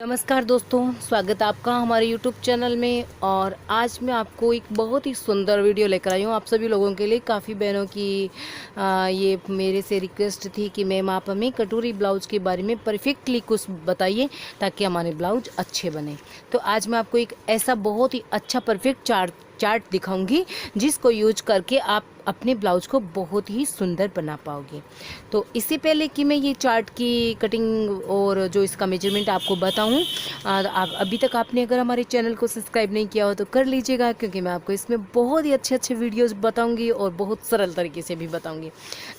नमस्कार दोस्तों, स्वागत है आपका हमारे YouTube चैनल में। और आज मैं आपको एक बहुत ही सुंदर वीडियो लेकर आई हूँ आप सभी लोगों के लिए। काफ़ी बहनों की ये मेरे से रिक्वेस्ट थी कि मैम आप हमें कटोरी ब्लाउज़ के बारे में परफेक्टली कुछ बताइए ताकि हमारे ब्लाउज अच्छे बने। तो आज मैं आपको एक ऐसा बहुत ही अच्छा परफेक्ट चार्ट दिखाऊंगी जिसको यूज करके आप अपने ब्लाउज को बहुत ही सुंदर बना पाओगे। तो इससे पहले कि मैं ये चार्ट की कटिंग और जो इसका मेजरमेंट आपको बताऊं, आप अभी तक आपने अगर हमारे चैनल को सब्सक्राइब नहीं किया हो तो कर लीजिएगा, क्योंकि मैं आपको इसमें बहुत ही अच्छे अच्छे वीडियोस बताऊंगी और बहुत सरल तरीके से भी बताऊंगी।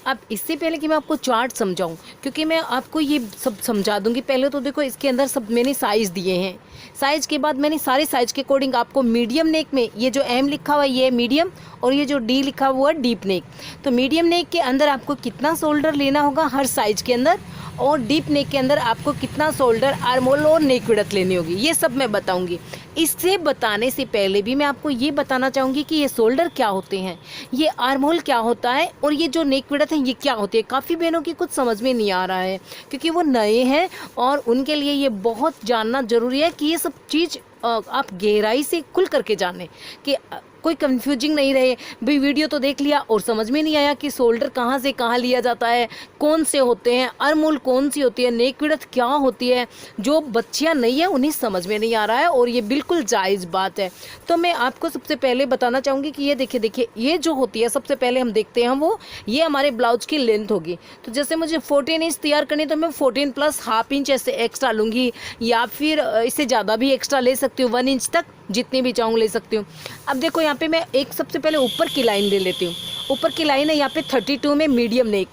अब इससे पहले कि मैं आपको चार्ट समझाऊं, क्योंकि मैं आपको ये सब समझा दूंगी, पहले तो देखो इसके अंदर सब मैंने साइज़ दिए हैं। साइज़ के बाद मैंने सारे साइज़ के अकॉर्डिंग आपको मीडियम नेक में ये जो एम लिखा हुआ है ये मीडियम और ये जो डी लिखा हुआ है डीप नेक। तो मीडियम नेक के अंदर आपको कितना शोल्डर लेना होगा हर साइज के अंदर, और डीप नेक के अंदर आपको कितना शोल्डर, आर्म होल और नेक विड्थ लेनी होगी, ये सब मैं बताऊंगी। इससे बताने से पहले भी मैं आपको ये बताना चाहूँगी कि ये शोल्डर क्या होते हैं, ये आर्म होल क्या होता है और ये जो नेक विड्थ है ये क्या होती है। काफ़ी बहनों की कुछ समझ में नहीं आ रहा है क्योंकि वो नए हैं और उनके लिए ये बहुत जानना ज़रूरी है कि ये सब चीज़ आप गहराई से खुल करके जाने कि कोई कंफ्यूजिंग नहीं रहे। भाई वीडियो तो देख लिया और समझ में नहीं आया कि शोल्डर कहाँ से कहाँ लिया जाता है, कौन से होते हैं, आर्म होल कौन सी होती है, नेक विड्थ क्या होती है। जो बच्चियाँ नहीं है उन्हें समझ में नहीं आ रहा है और ये बिल्कुल जायज़ बात है। तो मैं आपको सबसे पहले बताना चाहूँगी कि ये देखिए ये जो होती है सबसे पहले हम देखते हैं वो ये हमारे ब्लाउज की लेंथ होगी। तो जैसे मुझे 14 इंच तैयार करनी तो मैं 14 प्लस हाफ इंच ऐसे एक्स्ट्रा लूँगी, या फिर इससे ज़्यादा भी एक्स्ट्रा ले सकती हूँ, 1 इंच तक जितनी भी चाहूँ ले सकती हूँ। अब देखो यहाँ पे मैं एक सबसे पहले ऊपर की लाइन ले लेती हूँ। ऊपर की लाइन है यहाँ पे 32 में मीडियम नेक,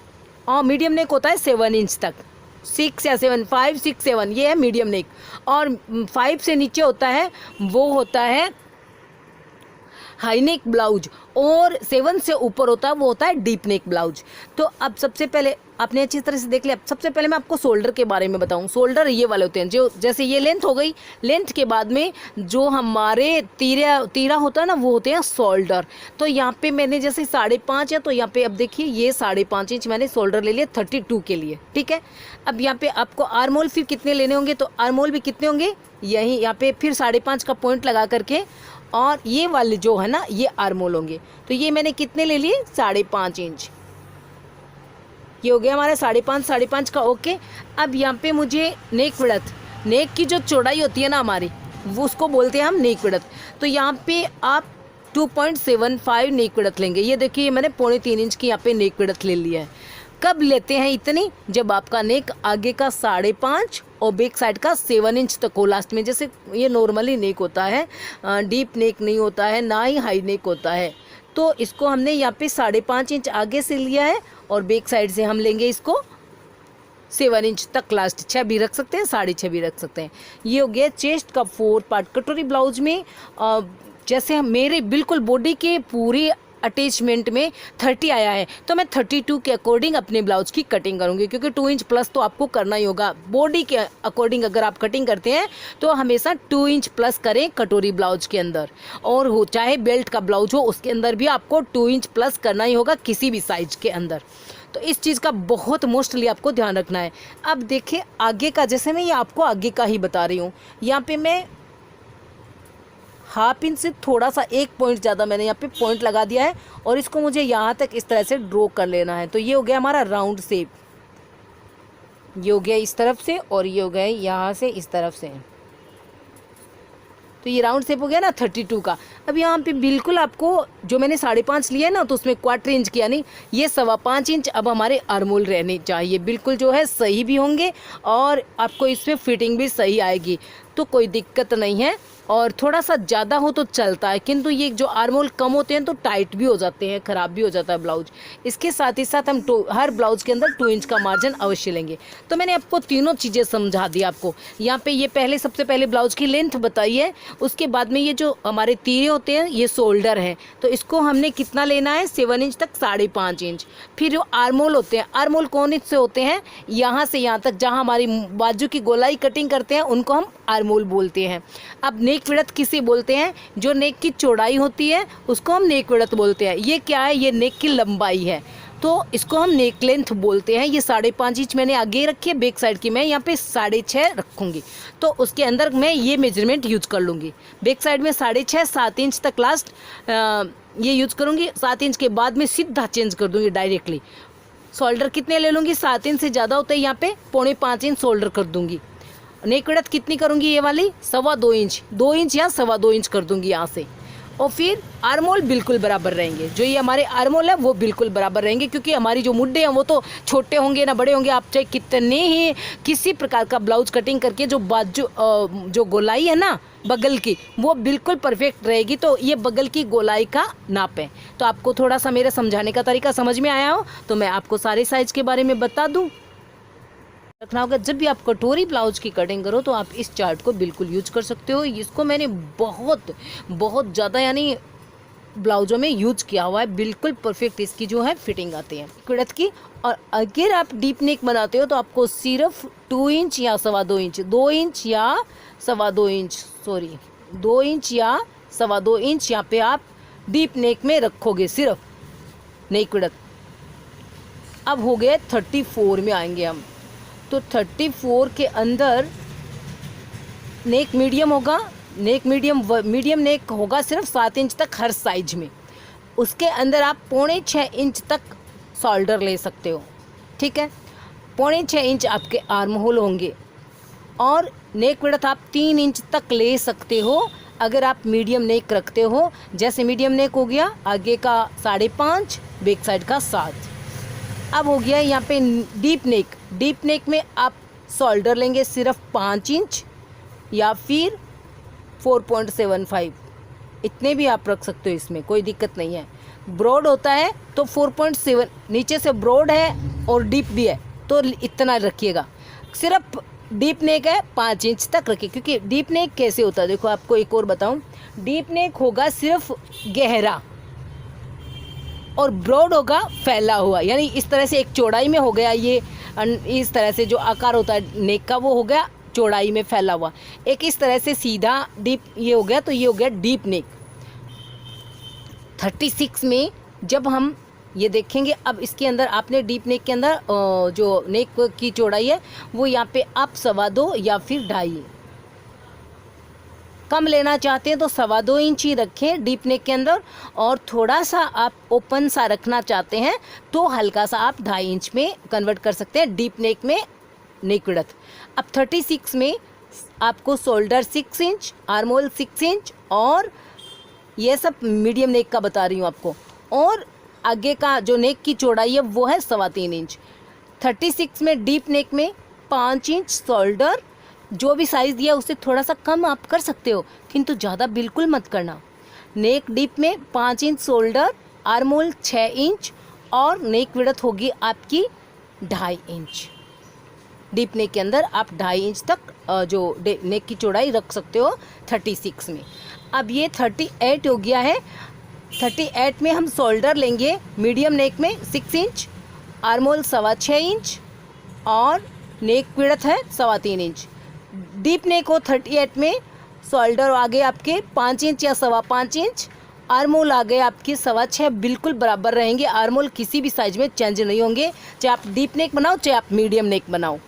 और मीडियम नेक होता है 7 इंच तक, 6 या 7, 5, 6, 7 ये है मीडियम नेक। और 5 से नीचे होता है वो होता है हाई नेक ब्लाउज, और 7 से ऊपर होता है वो होता है डीप नेक ब्लाउज। तो अब सबसे पहले आपने अच्छी तरह से देख लिया। सबसे पहले मैं आपको शोल्डर के बारे में बताऊं। शोल्डर ये वाले होते हैं जो जैसे ये लेंथ हो गई, लेंथ के बाद में जो हमारे तीरा होता है ना वो होते हैं शोल्डर। तो यहाँ पे मैंने जैसे 5.5 है तो यहाँ पे अब देखिए ये 5.5 इंच मैंने शोल्डर ले लिया 32 के लिए, ठीक है। अब यहाँ पे आपको आर्म होल फिर कितने लेने होंगे, तो आर्म होल भी कितने होंगे यही यहाँ पे फिर 5.5 का पॉइंट लगा करके, और ये वाले जो है ना ये आर्म होल होंगे। तो ये मैंने कितने ले लिए 5.5 इंच, ये हो गया हमारा 5.5 का, ओके। अब यहाँ पे मुझे नेक विड्थ, नेक की जो चौड़ाई होती है ना हमारी वो उसको बोलते हैं हम नेक विड्थ। तो यहाँ पे आप 2.75 नेक विड्थ लेंगे। ये देखिए मैंने 3.25 इंच की यहाँ पे नेक विड्थ ले लिया है। कब लेते हैं इतनी, जब आपका नेक आगे का 5.5 और बैक साइड का 7 इंच तक हो लास्ट में। जैसे ये नॉर्मली नेक होता है, डीप नेक नहीं होता है, ना ही हाई नेक होता है। तो इसको हमने यहाँ पे 5.5 इंच आगे से लिया है और बैक साइड से हम लेंगे इसको 7 इंच तक लास्ट। 6 भी रख सकते हैं, 6.5 भी रख सकते हैं। ये हो गया चेस्ट का 4 पार्ट। कटोरी ब्लाउज में जैसे मेरे बिल्कुल बॉडी के पूरी अटैचमेंट में 30 आया है तो मैं 32 के अकॉर्डिंग अपने ब्लाउज की कटिंग करूंगी, क्योंकि 2 इंच प्लस तो आपको करना ही होगा। बॉडी के अकॉर्डिंग अगर आप कटिंग करते हैं तो हमेशा 2 इंच प्लस करें कटोरी ब्लाउज के अंदर, और हो चाहे बेल्ट का ब्लाउज हो उसके अंदर भी आपको 2 इंच प्लस करना ही होगा किसी भी साइज के अंदर। तो इस चीज़ का बहुत मोस्टली आपको ध्यान रखना है। अब देखिए आगे का, जैसे मैं ये आपको आगे का ही बता रही हूँ, यहाँ पे मैं हाफ इंच से थोड़ा सा 1 पॉइंट ज़्यादा मैंने यहाँ पे पॉइंट लगा दिया है, और इसको मुझे यहाँ तक इस तरह से ड्रॉ कर लेना है। तो ये हो गया हमारा राउंड शेप, ये हो गया इस तरफ से और ये हो गया यहाँ से इस तरफ से। तो ये राउंड शेप हो गया ना 32 का। अब यहाँ पे बिल्कुल आपको जो मैंने 5.5 लिया है ना तो उसमें 1/4 इंच किया नहीं, ये 5.25 इंच अब हमारे आर्म होल रहने चाहिए, बिल्कुल जो है सही भी होंगे और आपको इसमें फिटिंग भी सही आएगी, तो कोई दिक्कत नहीं है। और थोड़ा सा ज़्यादा हो तो चलता है, किंतु ये जो आर्म होल कम होते हैं तो टाइट भी हो जाते हैं, ख़राब भी हो जाता है ब्लाउज। इसके साथ ही साथ हम हर ब्लाउज के अंदर 2 इंच का मार्जिन अवश्य लेंगे। तो मैंने आपको तीनों चीज़ें समझा दी आपको। यहाँ पे ये पहले सबसे पहले ब्लाउज की लेंथ बताई है, उसके बाद में ये जो हमारे तीरे होते हैं ये शोल्डर हैं, तो इसको हमने कितना लेना है 7 इंच तक, 5.5 इंच। फिर जो आर्म होल होते हैं, आर्म होल कौन इंच से होते हैं, यहाँ से यहाँ तक जहाँ हमारी बाजू की गोलाई कटिंग करते हैं उनको हम आर्म होल बोलते हैं। अब नेक विड्थ किसे बोलते हैं, जो नेक की चौड़ाई होती है उसको हम नेक विड्थ बोलते हैं। ये क्या है, ये नेक की लंबाई है। तो इसको हम नेक लेंथ बोलते हैं। ये 5.5 इंच मैंने आगे रखी है, बैक साइड की मैं यहाँ पे 6.5 रखूँगी, तो उसके अंदर मैं ये मेजरमेंट यूज कर लूँगी। बैक साइड में 6.5 7 इंच तक लास्ट ये यूज करूँगी। 7 इंच के बाद में सीधा चेंज कर दूँगी डायरेक्टली। शोल्डर कितने ले लूँगी, 7 इंच से ज़्यादा होता है यहाँ पे 4.5 इंच शोल्डर कर दूँगी। नेक विड्थ कितनी करूँगी, ये वाली 2.25 इंच, 2 इंच या 2.25 इंच कर दूँगी यहाँ से। और फिर आर्मोल बिल्कुल बराबर रहेंगे, जो ये हमारे आर्मोल है वो बिल्कुल बराबर रहेंगे, क्योंकि हमारी जो मुड्डे हैं वो तो छोटे होंगे ना बड़े होंगे। आप चाहे कितने ही किसी प्रकार का ब्लाउज कटिंग करके जो बाजू जो गोलाई है ना बगल की, वो बिल्कुल परफेक्ट रहेगी। तो ये बगल की गोलाई का नाप है। तो आपको थोड़ा सा मेरे समझाने का तरीका समझ में आया हो तो मैं आपको सारे साइज के बारे में बता दूँ। रखना होगा, जब भी आप कटोरी ब्लाउज की कटिंग करो तो आप इस चार्ट को बिल्कुल यूज कर सकते हो। इसको मैंने बहुत ज़्यादा यानी ब्लाउजों में यूज किया हुआ है। बिल्कुल परफेक्ट इसकी जो है फिटिंग आती है कुड़त की। और अगर आप डीप नेक बनाते हो तो आपको सिर्फ 2 इंच या 2.25 इंच, 2 इंच या 2.25 इंच, सॉरी 2 इंच या 2.25 इंच यहाँ पे आप डीप नेक में रखोगे सिर्फ नेक विड्थ। अब हो गए 34 में आएंगे हम। तो 34 के अंदर नेक मीडियम होगा, नेक मीडियम नेक होगा सिर्फ 7 इंच तक हर साइज में। उसके अंदर आप 5.25 इंच तक शोल्डर ले सकते हो, ठीक है। 5.25 इंच आपके आर्म होल होंगे। और नेक विड्थ आप 3 इंच तक ले सकते हो अगर आप मीडियम नेक रखते हो। जैसे मीडियम नेक हो गया, आगे का 5.5, बैक साइड का 7। अब हो गया यहाँ पे डीप नेक। डीप नेक में आप शोल्डर लेंगे सिर्फ 5 इंच या फिर 4.75, इतने भी आप रख सकते हो, इसमें कोई दिक्कत नहीं है। ब्रॉड होता है तो 4.7, नीचे से ब्रॉड है और डीप भी है तो इतना रखिएगा। सिर्फ डीप नेक है 5 इंच तक रखिए, क्योंकि डीप नेक कैसे होता है देखो आपको एक और बताऊं। डीप नेक होगा सिर्फ गहरा और ब्रॉड होगा फैला हुआ, यानी इस तरह से एक चौड़ाई में हो गया, ये इस तरह से जो आकार होता है नेक का वो हो गया चौड़ाई में फैला हुआ। एक इस तरह से सीधा डीप ये हो गया, तो ये हो गया डीप नेक। 36 में जब हम ये देखेंगे, अब इसके अंदर आपने डीप नेक के अंदर जो नेक की चौड़ाई है वो यहाँ पे आप 2.25 या फिर 2.5, कम लेना चाहते हैं तो 2.25 इंच ही रखें डीप नेक के अंदर। और थोड़ा सा आप ओपन सा रखना चाहते हैं तो हल्का सा आप 2.5 इंच में कन्वर्ट कर सकते हैं डीप नेक में नेक विड्थ। अब 36 में आपको shoulder 6 inch, arm hole 6 inch, और ये सब मीडियम नेक का बता रही हूँ आपको। और आगे का जो नेक की चौड़ाई है वो है 3.25 इंच। 36 में डीप नेक में 5 इंच शोल्डर, जो भी साइज़ दिया उससे थोड़ा सा कम आप कर सकते हो, किंतु ज़्यादा बिल्कुल मत करना। नेक डीप में 5 inch shoulder, arm hole 6 inch, और नेक विड्थ होगी आपकी 2.5 इंच। डीप नेक के अंदर आप 2.5 इंच तक जो नेक की चौड़ाई रख सकते हो 36 में। अब ये 38 हो गया है। 38 में हम शोल्डर लेंगे मीडियम नेक में 6 इंच, आर्म होल 6.25 इंच, और नेक विड्थ है 3.25 इंच। डीप नेक हो 38 में, शोल्डर आ गए आपके 5 इंच या 5.25 इंच, आर्म होल आ गए आपके 6.25, बिल्कुल बराबर रहेंगे। आर्म होल किसी भी साइज में चेंज नहीं होंगे, चाहे आप डीप नेक बनाओ चाहे आप मीडियम नेक बनाओ।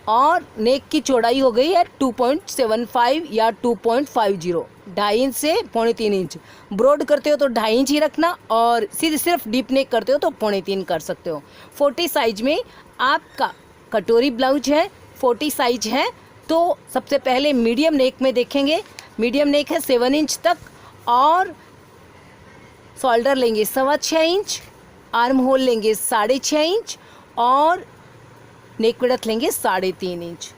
और नेक की चौड़ाई हो गई है 2.75 या 2.50, 2.5 इंच से 3.25 इंच। ब्रॉड करते हो तो 2.5 इंच ही रखना, और सिर्फ डीप नेक करते हो तो 3.25 कर सकते हो। 40 साइज में आपका कटोरी ब्लाउज है, 40 साइज है, तो सबसे पहले मीडियम नेक में देखेंगे। मीडियम नेक है 7 इंच तक, और शोल्डर लेंगे 6.25 इंच, आर्म होल लेंगे 6.5 इंच, और नेक विड्थ लेंगे 3.5 इंच।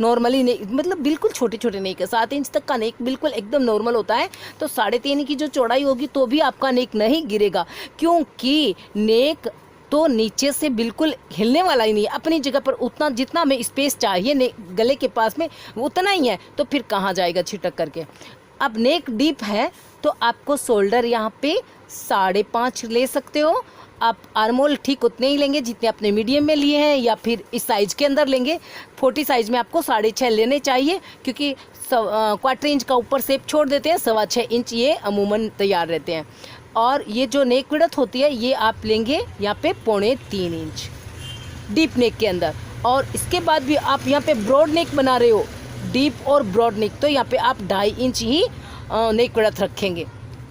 नॉर्मली नेक मतलब बिल्कुल छोटे छोटे नेक है, 7 इंच तक का नेक बिल्कुल एकदम नॉर्मल होता है। तो 3.5 की जो चौड़ाई होगी तो भी आपका नेक नहीं गिरेगा, क्योंकि नेक तो नीचे से बिल्कुल हिलने वाला ही नहीं है, अपनी जगह पर उतना जितना हमें स्पेस चाहिए गले के पास में उतना ही है, तो फिर कहाँ जाएगा छिटक करके। अब नेक डीप है तो आपको शोल्डर यहाँ पे 5.5 ले सकते हो। आप आर्म होल ठीक उतने ही लेंगे जितने अपने मीडियम में लिए हैं, या फिर इस साइज़ के अंदर लेंगे। 40 साइज़ में आपको 6.5 लेने चाहिए, क्योंकि 1/4 इंच का ऊपर शेप छोड़ देते हैं, 6.25 इंच ये अमूमन तैयार रहते हैं। और ये जो नेक विड्थ होती है ये आप लेंगे यहाँ पे 3.25 इंच डीप नेक के अंदर। और इसके बाद भी आप यहाँ पे ब्रॉड नेक बना रहे हो, डीप और ब्रॉड नेक, तो यहाँ पे आप 2.5 इंच ही नेक विड्थ रखेंगे।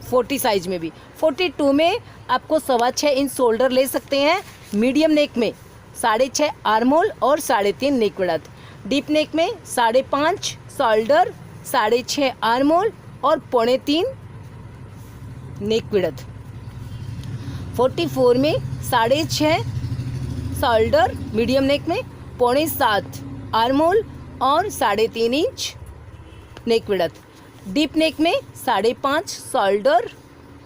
40 साइज में भी 42 में आपको 6.25 इंच शोल्डर ले सकते हैं। मीडियम नेक में 6.5 आर्म होल और 3.5 नेक विड्थ। डीप नेक में 5.5 शोल्डर, 6.5 आर्म होल और 3.25 नेक विड्थ। 44 में 6.5 शोल्डर मीडियम नेक में, 6.25 आर्म होल और 3.5 इंच नेक विड्थ। डीप नेक में 5.5 शोल्डर,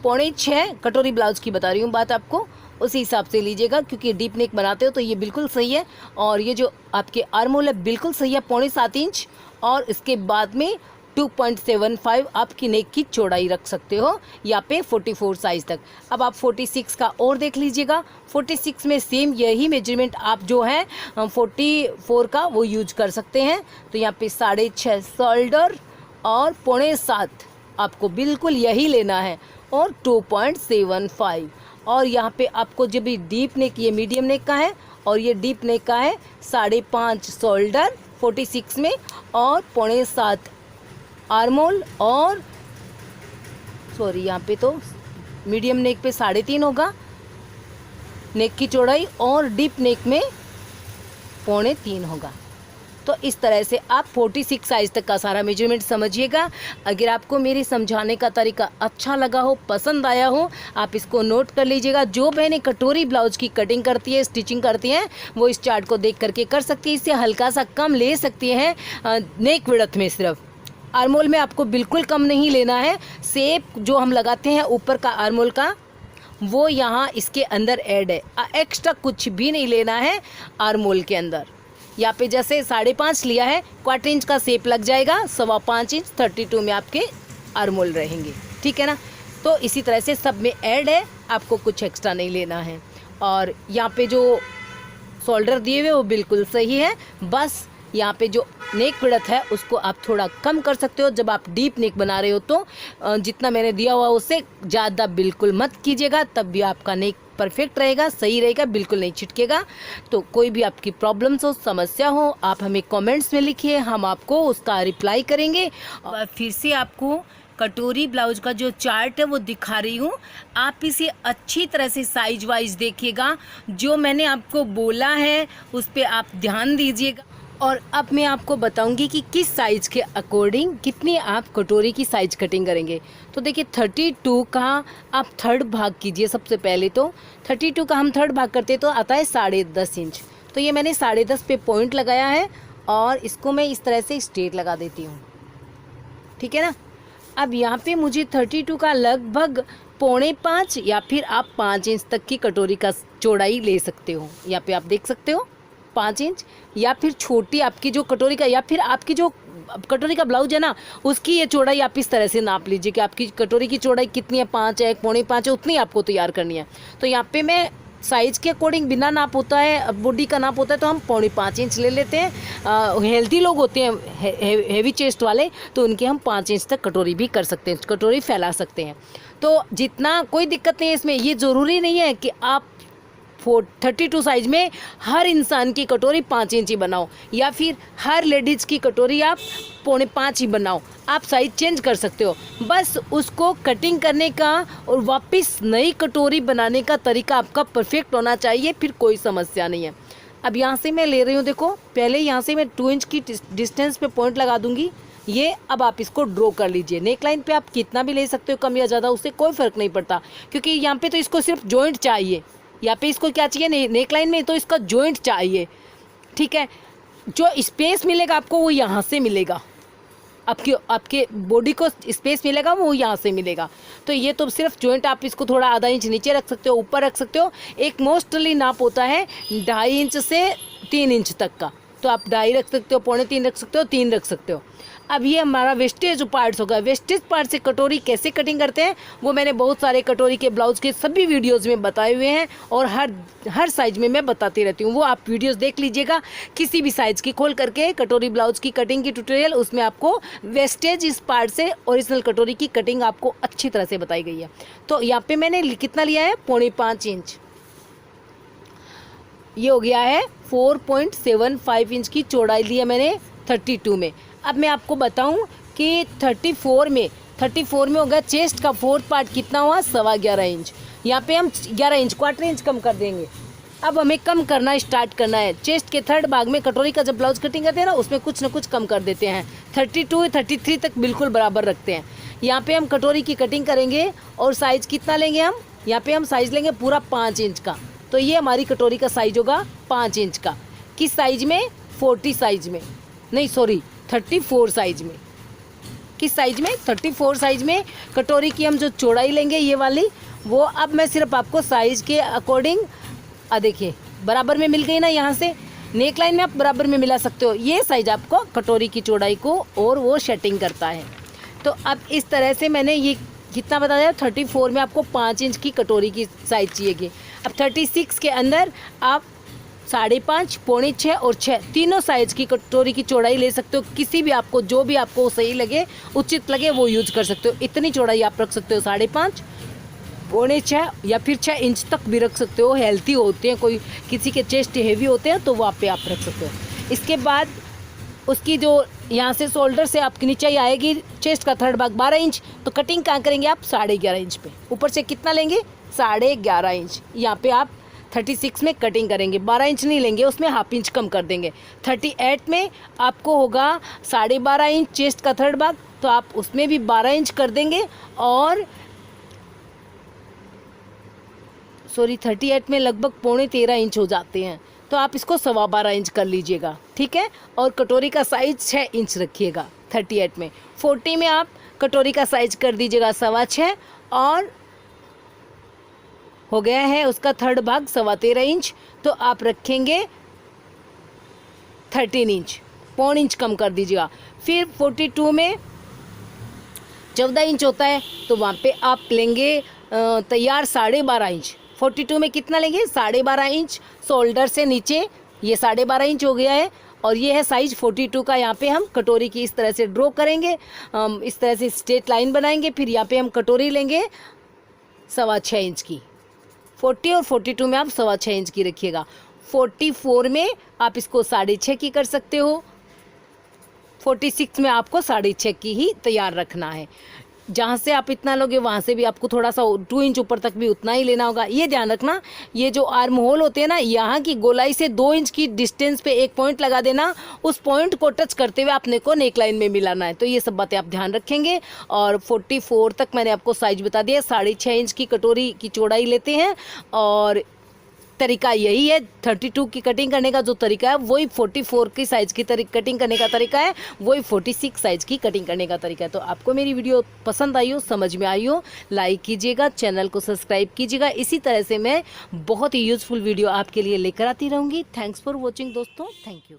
6.25 कटोरी ब्लाउज की बता रही हूँ बात आपको, उसी हिसाब से लीजिएगा क्योंकि डीप नेक बनाते हो तो ये बिल्कुल सही है। और ये जो आपके आर्म होल है बिल्कुल सही है, 7.25 इंच। और इसके बाद में 2.75 आपकी नेक की चौड़ाई रख सकते हो यहाँ पे 44 साइज तक। अब आप 46 का और देख लीजिएगा। 46 में सेम यही मेजरमेंट आप जो है 44 का वो यूज कर सकते हैं। तो यहाँ पे 6.5 शोल्डर और 7.25 आपको बिल्कुल यही लेना है और 2.75। और यहाँ पे आपको जब भी डीप नेक, ये मीडियम नेक का है और ये डीप नेक का है, 5.5 शोल्डर 46 में और 7.25 आर्म होल और सॉरी यहाँ पे तो मीडियम नेक पे 3.5 होगा नेक की चौड़ाई और डीप नेक में 3.25 होगा। तो इस तरह से आप 46 साइज़ तक का सारा मेजरमेंट समझिएगा। अगर आपको मेरे समझाने का तरीका अच्छा लगा हो, पसंद आया हो, आप इसको नोट कर लीजिएगा। जो बहनें कटोरी ब्लाउज की कटिंग करती है, स्टिचिंग करती हैं, वो इस चार्ट को देख करके कर सकती है। इससे हल्का सा कम ले सकती हैं नेक विड्थ में। सिर्फ आर्म होल में आपको बिल्कुल कम नहीं लेना है। शेप जो हम लगाते हैं ऊपर का आर्म होल का, वो यहाँ इसके अंदर ऐड है। एक्स्ट्रा कुछ भी नहीं लेना है आर्म होल के अंदर। यहाँ पे जैसे 5.5 लिया है, 1/4 इंच का शेप लग जाएगा, 5.25 इंच 32 में आपके आर्म होल रहेंगे। ठीक है ना। तो इसी तरह से सब में ऐड है, आपको कुछ एक्स्ट्रा नहीं लेना है। और यहाँ पे जो शोल्डर दिए हुए वो बिल्कुल सही है। बस यहाँ पे जो नेक विड्थ है उसको आप थोड़ा कम कर सकते हो। जब आप डीप नेक बना रहे हो तो जितना मैंने दिया हुआ उससे ज़्यादा बिल्कुल मत कीजिएगा, तब भी आपका नेक परफेक्ट रहेगा, सही रहेगा, बिल्कुल नहीं छिटकेगा। तो कोई भी आपकी प्रॉब्लम्स हो, समस्या हो, आप हमें कमेंट्स में लिखिए, हम आपको उसका रिप्लाई करेंगे। और फिर से आपको कटोरी ब्लाउज का जो चार्ट है वो दिखा रही हूँ, आप इसे अच्छी तरह से साइज वाइज देखिएगा। जो मैंने आपको बोला है उस पर आप ध्यान दीजिएगा। और अब मैं आपको बताऊंगी कि किस साइज़ के अकॉर्डिंग कितनी आप कटोरी की साइज कटिंग करेंगे। तो देखिए 32 का आप थर्ड भाग कीजिए। सबसे पहले तो 32 का हम थर्ड भाग करते तो आता है 10.5 इंच। तो ये मैंने 10.5 पे पॉइंट लगाया है और इसको मैं इस तरह से स्ट्रेट लगा देती हूँ। ठीक है ना। अब यहाँ पे मुझे 32 का लगभग 4.25 या फिर आप 5 इंच तक की कटोरी का चौड़ाई ले सकते हो। यहाँ पे आप देख सकते हो 5 इंच, या फिर छोटी आपकी जो कटोरी का, या फिर आपकी जो कटोरी का ब्लाउज है ना उसकी ये चौड़ाई आप इस तरह से नाप लीजिए कि आपकी कटोरी की चौड़ाई कितनी है, 5 है, 4.25 है, उतनी आपको तैयार करनी है। तो यहाँ पे मैं साइज़ के अकॉर्डिंग बिना नाप होता है, बॉडी का नाप होता है तो हम 4.25 इंच ले लेते हैं। हेल्दी लोग होते हैं, हेवी चेस्ट वाले, तो उनके हम 5 इंच तक कटोरी भी कर सकते हैं, कटोरी फैला सकते हैं। तो जितना कोई दिक्कत नहीं है इसमें। ये ज़रूरी नहीं है कि आप 32 साइज में हर इंसान की कटोरी 5 इंच ही बनाओ या फिर हर लेडीज़ की कटोरी आप 4.25 ही बनाओ। आप साइज चेंज कर सकते हो। बस उसको कटिंग करने का और वापस नई कटोरी बनाने का तरीका आपका परफेक्ट होना चाहिए, फिर कोई समस्या नहीं है। अब यहाँ से मैं ले रही हूँ, देखो पहले यहाँ से मैं 2 इंच की डिस्टेंस पे पॉइंट लगा दूँगी। ये अब आप इसको ड्रॉ कर लीजिए। नेक लाइन पे आप कितना भी ले सकते हो, कम या ज़्यादा, उससे कोई फ़र्क नहीं पड़ता, क्योंकि यहाँ पे तो इसको सिर्फ जॉइंट चाहिए। यहाँ पे इसको क्या चाहिए, नेक लाइन में तो इसका जॉइंट चाहिए। ठीक है। जो स्पेस मिलेगा आपको वो यहाँ से मिलेगा, आपके बॉडी को स्पेस मिलेगा वो यहाँ से मिलेगा। तो ये तो सिर्फ जॉइंट, आप इसको थोड़ा आधा इंच नीचे रख सकते हो, ऊपर रख सकते हो। एक मोस्टली नाप होता है 2.5 इंच से 3 इंच तक का। तो आप 2.5 रख सकते हो, 2.25 रख सकते हो, 3 रख सकते हो। अब ये हमारा वेस्टेज पार्ट्स होगा। वेस्टेज पार्ट से कटोरी कैसे कटिंग करते हैं वो मैंने बहुत सारे कटोरी के ब्लाउज के सभी वीडियोस में बताए हुए हैं, और हर साइज में मैं बताती रहती हूँ। वो आप वीडियोस देख लीजिएगा, किसी भी साइज की खोल करके कटोरी ब्लाउज की कटिंग की ट्यूटोरियल, उसमें आपको वेस्टेज इस पार्ट से ओरिजिनल कटोरी की कटिंग आपको अच्छी तरह से बताई गई है। तो यहाँ पे मैंने कितना लिया है, 5.25 इंच। ये हो गया है 4.75 इंच की चौड़ाई ली है मैंने 32 में। अब मैं आपको बताऊं कि 34 में होगा चेस्ट का 4th पार्ट कितना हुआ, 11.25 इंच। यहाँ पे हम 11 इंच, 1/4 इंच कम कर देंगे। अब हमें कम करना स्टार्ट करना है। चेस्ट के 3rd भाग में कटोरी का जब ब्लाउज कटिंग करते हैं ना, उसमें कुछ ना कुछ कम कर देते हैं। 32 33 तक बिल्कुल बराबर रखते हैं। यहाँ पे हम कटोरी की कटिंग करेंगे और साइज कितना लेंगे हम, यहाँ पे हम साइज लेंगे पूरा 5 इंच का। तो ये हमारी कटोरी का साइज होगा 5 इंच का। किस साइज में, 40 साइज में, नहीं सॉरी 34 साइज में। किस साइज में, 34 साइज में कटोरी की हम जो चौड़ाई लेंगे ये वाली, वो अब मैं सिर्फ आपको साइज के अकॉर्डिंग, देखिए बराबर में मिल गई ना, यहाँ से नेक लाइन में आप बराबर में मिला सकते हो। ये साइज आपको कटोरी की चौड़ाई को और वो सेटिंग करता है। तो अब इस तरह से मैंने ये कितना बताया, 34 में आपको 5 इंच की कटोरी की साइज चाहिएगी। अब 36 के अंदर आप 5.5, 6.25 और 6 तीनों साइज की कटोरी की चौड़ाई ले सकते हो। किसी भी आपको जो भी आपको सही लगे, उचित लगे, वो यूज कर सकते हो। इतनी चौड़ाई आप रख सकते हो, 5.5, 6.25 या फिर 6 इंच तक भी रख सकते हो। हेल्थी होते हैं, कोई किसी के चेस्ट हेवी होते हैं तो वहाँ पे आप रख सकते हो। इसके बाद उसकी जो यहाँ से शोल्डर से आपकी नीचे आएगी चेस्ट का 3rd भाग 12 इंच, तो कटिंग कहाँ करेंगे आप, 11.5 इंच पे। ऊपर से कितना लेंगे, 11.5 इंच। यहाँ पे आप 36 में कटिंग करेंगे, 12 इंच नहीं लेंगे, उसमें 1/2 इंच कम कर देंगे। 38 में आपको होगा 12.5 इंच चेस्ट का 3rd भाग, तो आप उसमें भी 12 इंच कर देंगे। और 38 में लगभग 12.25 इंच हो जाते हैं, तो आप इसको 12.25 इंच कर लीजिएगा, ठीक है। और कटोरी का साइज 6 इंच रखिएगा 38 में। 40 में आप कटोरी का साइज कर दीजिएगा 6.25, और हो गया है उसका 3rd भाग 13.25 इंच, तो आप रखेंगे 13 इंच, 0.25 इंच कम कर दीजिएगा। फिर 42 में 14 इंच होता है, तो वहाँ पे आप लेंगे तैयार 12.5 इंच। 42 में कितना लेंगे, 12.5 इंच शोल्डर से नीचे, ये 12.5 इंच हो गया है। और ये है साइज 42 का। यहाँ पे हम कटोरी की इस तरह से ड्रॉ करेंगे, इस तरह से स्ट्रेट लाइन बनाएंगे। फिर यहाँ पे हम कटोरी लेंगे 6.25 इंच की। 40 और 42 में आप 6.25 इंच की रखिएगा। 44 में आप इसको 6.5 की कर सकते हो। 46 में आपको 6.5 की ही तैयार रखना है। जहाँ से आप इतना लोगे वहाँ से भी आपको थोड़ा सा 2 इंच ऊपर तक भी उतना ही लेना होगा। ये ध्यान रखना, ये जो आर्म होल होते हैं ना, यहाँ की गोलाई से 2 इंच की डिस्टेंस पे एक पॉइंट लगा देना, उस पॉइंट को टच करते हुए आपने को नेक लाइन में मिलाना है। तो ये सब बातें आप ध्यान रखेंगे। और 44 तक मैंने आपको साइज बता दिया। 6.5 इंच की कटोरी की चौड़ाई लेते हैं, और तरीका यही है। 32 की कटिंग करने का जो तरीका है वही 44 की साइज़ की कटिंग करने का तरीका है, वही 46 साइज़ की कटिंग करने का तरीका है। तो आपको मेरी वीडियो पसंद आई हो, समझ में आई हो, लाइक कीजिएगा, चैनल को सब्सक्राइब कीजिएगा। इसी तरह से मैं बहुत ही यूज़फुल वीडियो आपके लिए लेकर आती रहूँगी। थैंक्स फॉर वॉचिंग दोस्तों, थैंक यू।